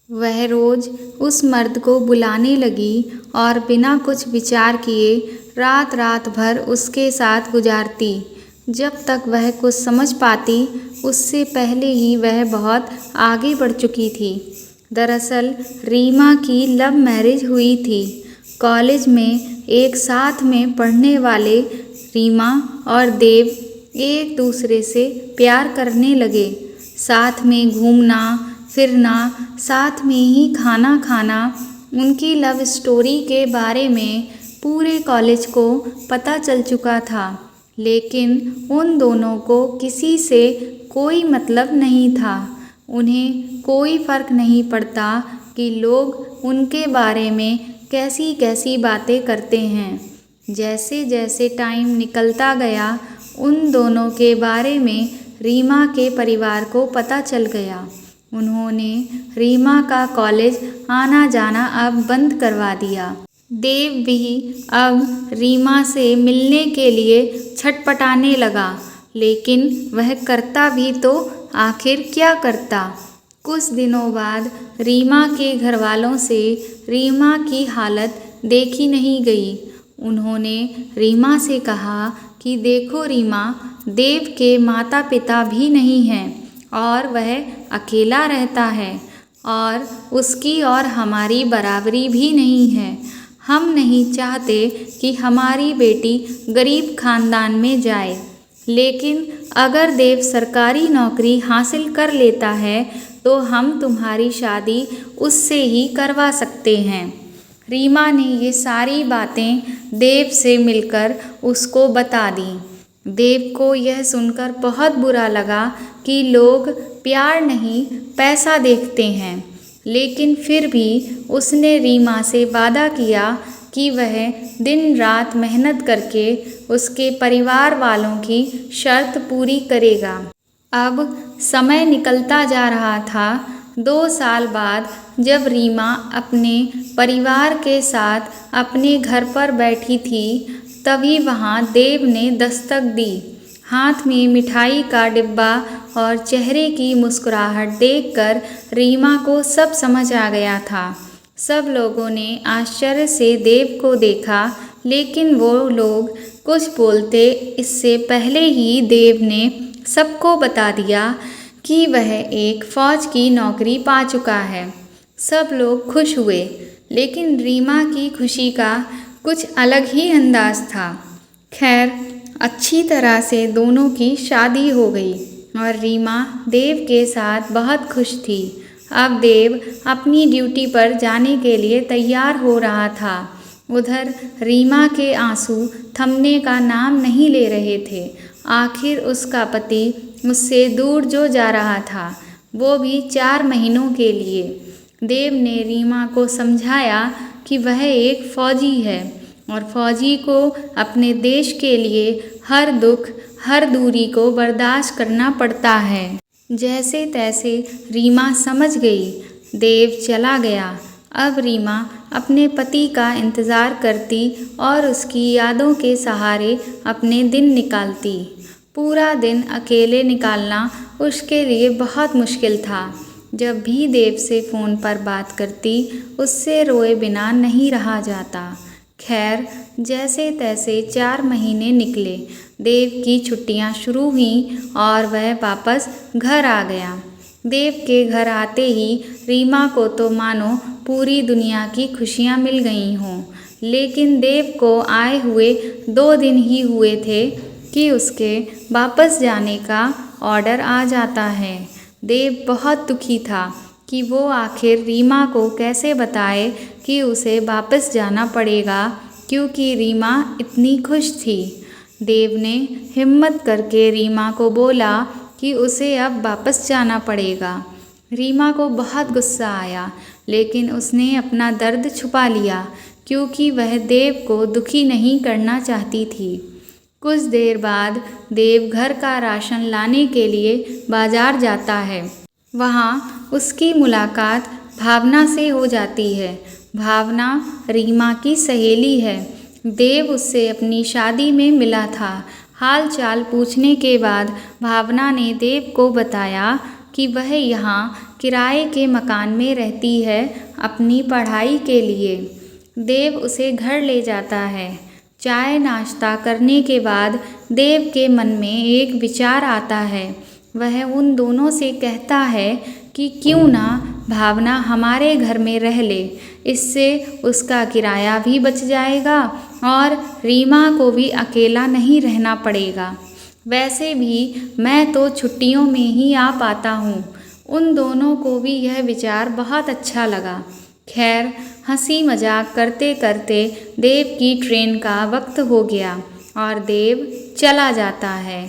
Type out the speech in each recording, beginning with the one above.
वह रोज उस मर्द को बुलाने लगी और बिना कुछ विचार किए रात रात भर उसके साथ गुजारती। जब तक वह कुछ समझ पाती उससे पहले ही वह बहुत आगे बढ़ चुकी थी। दरअसल रीमा की लव मैरिज हुई थी। कॉलेज में एक साथ में पढ़ने वाले रीमा और देव एक दूसरे से प्यार करने लगे। साथ में घूमना फिरना, साथ में ही खाना खाना, उनकी लव स्टोरी के बारे में पूरे कॉलेज को पता चल चुका था। लेकिन उन दोनों को किसी से कोई मतलब नहीं था। उन्हें कोई फर्क नहीं पड़ता कि लोग उनके बारे में कैसी कैसी बातें करते हैं। जैसे जैसे टाइम निकलता गया उन दोनों के बारे में रीमा के परिवार को पता चल गया। उन्होंने रीमा का कॉलेज आना जाना अब बंद करवा दिया। देव भी अब रीमा से मिलने के लिए छटपटाने लगा, लेकिन वह करता भी तो आखिर क्या करता। कुछ दिनों बाद रीमा के घरवालों से रीमा की हालत देखी नहीं गई। उन्होंने रीमा से कहा कि देखो रीमा, देव के माता पिता भी नहीं हैं और वह अकेला रहता है और उसकी और हमारी बराबरी भी नहीं है। हम नहीं चाहते कि हमारी बेटी गरीब खानदान में जाए, लेकिन अगर देव सरकारी नौकरी हासिल कर लेता है तो हम तुम्हारी शादी उससे ही करवा सकते हैं। रीमा ने ये सारी बातें देव से मिलकर उसको बता दी। देव को यह सुनकर बहुत बुरा लगा कि लोग प्यार नहीं पैसा देखते हैं, लेकिन फिर भी उसने रीमा से वादा किया कि वह दिन रात मेहनत करके उसके परिवार वालों की शर्त पूरी करेगा। अब समय निकलता जा रहा था। 2 साल बाद जब रीमा अपने परिवार के साथ अपने घर पर बैठी थी, तभी वहाँ देव ने दस्तक दी। हाथ में मिठाई का डिब्बा और चेहरे की मुस्कुराहट देखकर रीमा को सब समझ आ गया था। सब लोगों ने आश्चर्य से देव को देखा, लेकिन वो लोग कुछ बोलते इससे पहले ही देव ने सबको बता दिया कि वह एक फौज की नौकरी पा चुका है। सब लोग खुश हुए, लेकिन रीमा की खुशी का कुछ अलग ही अंदाज था। खैर, अच्छी तरह से दोनों की शादी हो गई और रीमा देव के साथ बहुत खुश थी। अब देव अपनी ड्यूटी पर जाने के लिए तैयार हो रहा था। उधर रीमा के आंसू थमने का नाम नहीं ले रहे थे। आखिर उसका पति उससे दूर जो जा रहा था, वो भी 4 महीनों के लिए। देव ने रीमा को समझाया कि वह एक फौजी है और फौजी को अपने देश के लिए हर दुख हर दूरी को बर्दाश्त करना पड़ता है। जैसे तैसे रीमा समझ गई। देव चला गया। अब रीमा अपने पति का इंतज़ार करती और उसकी यादों के सहारे अपने दिन निकालती। पूरा दिन अकेले निकालना उसके लिए बहुत मुश्किल था। जब भी देव से फ़ोन पर बात करती, उससे रोए बिना नहीं रहा जाता। खैर, जैसे तैसे 4 महीने निकले। देव की छुट्टियां शुरू हुईं और वह वापस घर आ गया। देव के घर आते ही रीमा को तो मानो पूरी दुनिया की खुशियां मिल गई हों। लेकिन देव को आए हुए 2 दिन ही हुए थे कि उसके वापस जाने का ऑर्डर आ जाता है। देव बहुत दुखी था कि वो आखिर रीमा को कैसे बताए कि उसे वापस जाना पड़ेगा, क्योंकि रीमा इतनी खुश थी। देव ने हिम्मत करके रीमा को बोला कि उसे अब वापस जाना पड़ेगा। रीमा को बहुत गुस्सा आया, लेकिन उसने अपना दर्द छुपा लिया, क्योंकि वह देव को दुखी नहीं करना चाहती थी। कुछ देर बाद देव घर का राशन लाने के लिए बाजार जाता है। वहाँ उसकी मुलाकात भावना से हो जाती है। भावना रीमा की सहेली है। देव उससे अपनी शादी में मिला था। हाल चाल पूछने के बाद भावना ने देव को बताया कि वह यहाँ किराए के मकान में रहती है अपनी पढ़ाई के लिए। देव उसे घर ले जाता है। चाय नाश्ता करने के बाद देव के मन में एक विचार आता है। वह उन दोनों से कहता है कि क्यों ना भावना हमारे घर में रह ले, इससे उसका किराया भी बच जाएगा और रीमा को भी अकेला नहीं रहना पड़ेगा। वैसे भी मैं तो छुट्टियों में ही आ पाता हूँ। उन दोनों को भी यह विचार बहुत अच्छा लगा। खैर, हंसी मजाक करते करते देव की ट्रेन का वक्त हो गया और देव चला जाता है।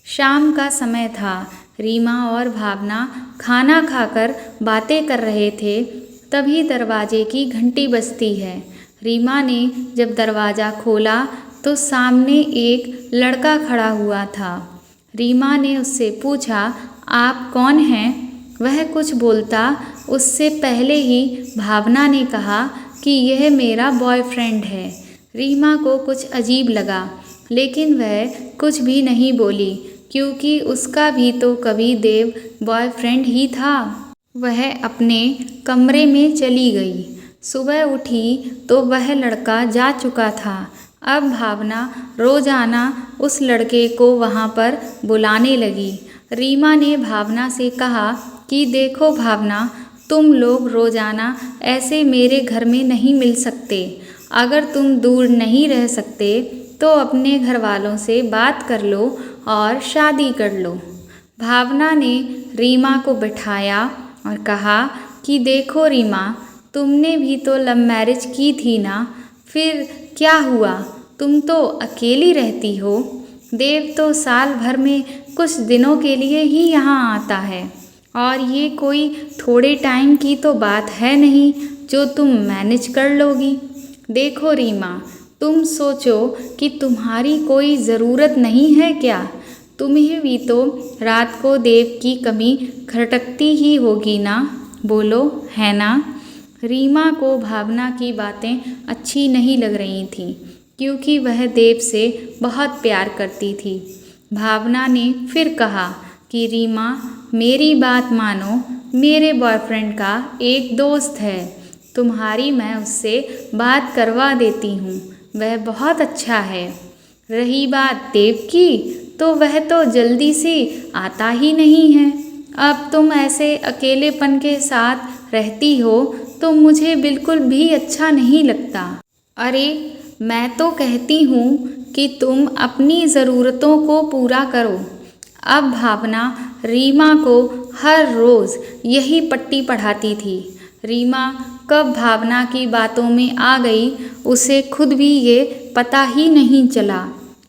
शाम का समय था। रीमा और भावना खाना खाकर बातें कर रहे थे। तभी दरवाजे की घंटी बजती है। रीमा ने जब दरवाज़ा खोला तो सामने एक लड़का खड़ा हुआ था। रीमा ने उससे पूछा, आप कौन हैं? वह कुछ बोलता उससे पहले ही भावना ने कहा कि यह मेरा बॉयफ्रेंड है। रीमा को कुछ अजीब लगा, लेकिन वह कुछ भी नहीं बोली, क्योंकि उसका भी तो कभी देव बॉयफ्रेंड ही था। वह अपने कमरे में चली गई। सुबह उठी तो वह लड़का जा चुका था। अब भावना रोजाना उस लड़के को वहाँ पर बुलाने लगी। रीमा ने भावना से कहा कि देखो भावना, तुम लोग रोजाना ऐसे मेरे घर में नहीं मिल सकते। अगर तुम दूर नहीं रह सकते तो अपने घर वालों से बात कर लो और शादी कर लो। भावना ने रीमा को बिठाया और कहा कि देखो रीमा, तुमने भी तो लव मैरिज की थी ना, फिर क्या हुआ? तुम तो अकेली रहती हो। देव तो साल भर में कुछ दिनों के लिए ही यहाँ आता है और ये कोई थोड़े टाइम की तो बात है नहीं जो तुम मैनेज कर लोगी। देखो रीमा, तुम सोचो कि तुम्हारी कोई ज़रूरत नहीं है क्या? तुम्हें भी तो रात को देव की कमी खटकती ही होगी ना, बोलो, है ना? रीमा को भावना की बातें अच्छी नहीं लग रही थीं, क्योंकि वह देव से बहुत प्यार करती थी। भावना ने फिर कहा कि रीमा, मेरी बात मानो, मेरे बॉयफ्रेंड का एक दोस्त है, तुम्हारी मैं उससे बात करवा देती हूँ, वह बहुत अच्छा है। रही बात देव की, तो वह तो जल्दी से आता ही नहीं है। अब तुम ऐसे अकेलेपन के साथ रहती हो तो मुझे बिल्कुल भी अच्छा नहीं लगता। अरे, मैं तो कहती हूँ कि तुम अपनी ज़रूरतों को पूरा करो। अब भावना रीमा को हर रोज़ यही पट्टी पढ़ाती थी। रीमा कब भावना की बातों में आ गई, उसे खुद भी ये पता ही नहीं चला।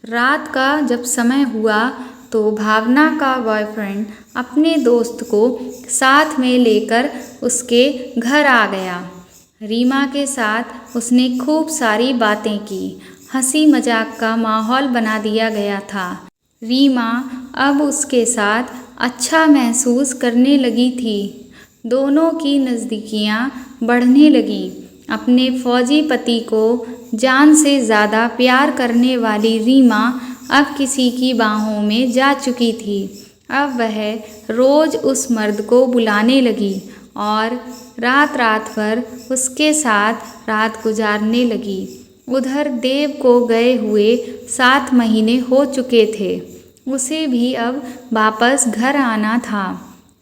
रात का जब समय हुआ तो भावना का बॉयफ्रेंड अपने दोस्त को साथ में लेकर उसके घर आ गया। रीमा के साथ उसने खूब सारी बातें की। हंसी मजाक का माहौल बना दिया गया था। रीमा अब उसके साथ अच्छा महसूस करने लगी थी। दोनों की नज़दीकियाँ बढ़ने लगीं। अपने फौजी पति को जान से ज़्यादा प्यार करने वाली रीमा अब किसी की बाहों में जा चुकी थी। अब वह रोज़ उस मर्द को बुलाने लगी और रात रात भर उसके साथ रात गुजारने लगी। उधर देव को गए हुए 7 महीने हो चुके थे। उसे भी अब वापस घर आना था।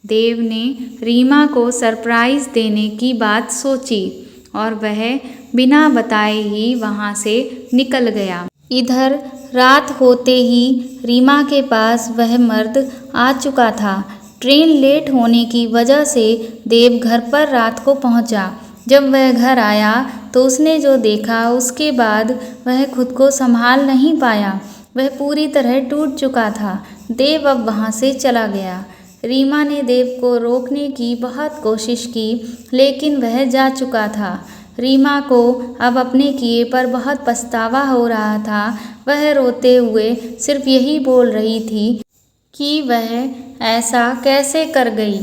देव ने रीमा को सरप्राइज़ देने की बात सोची और वह बिना बताए ही वहाँ से निकल गया। इधर रात होते ही रीमा के पास वह मर्द आ चुका था। ट्रेन लेट होने की वजह से देव घर पर रात को पहुंचा। जब वह घर आया तो उसने जो देखा उसके बाद वह खुद को संभाल नहीं पाया। वह पूरी तरह टूट चुका था। देव अब वहाँ से चला गया। रीमा ने देव को रोकने की बहुत कोशिश की, लेकिन वह जा चुका था। रीमा को अब अपने किए पर बहुत पछतावा हो रहा था। वह रोते हुए सिर्फ यही बोल रही थी कि वह ऐसा कैसे कर गई।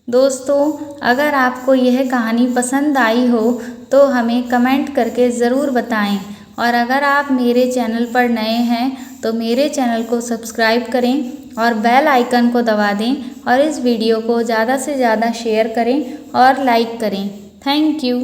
दोस्तों, अगर आपको यह कहानी पसंद आई हो तो हमें कमेंट करके ज़रूर बताएं और अगर आप मेरे चैनल पर नए हैं तो मेरे चैनल को सब्सक्राइब करें और बेल आइकन को दबा दें और इस वीडियो को ज़्यादा से ज़्यादा शेयर करें और लाइक करें। Thank you.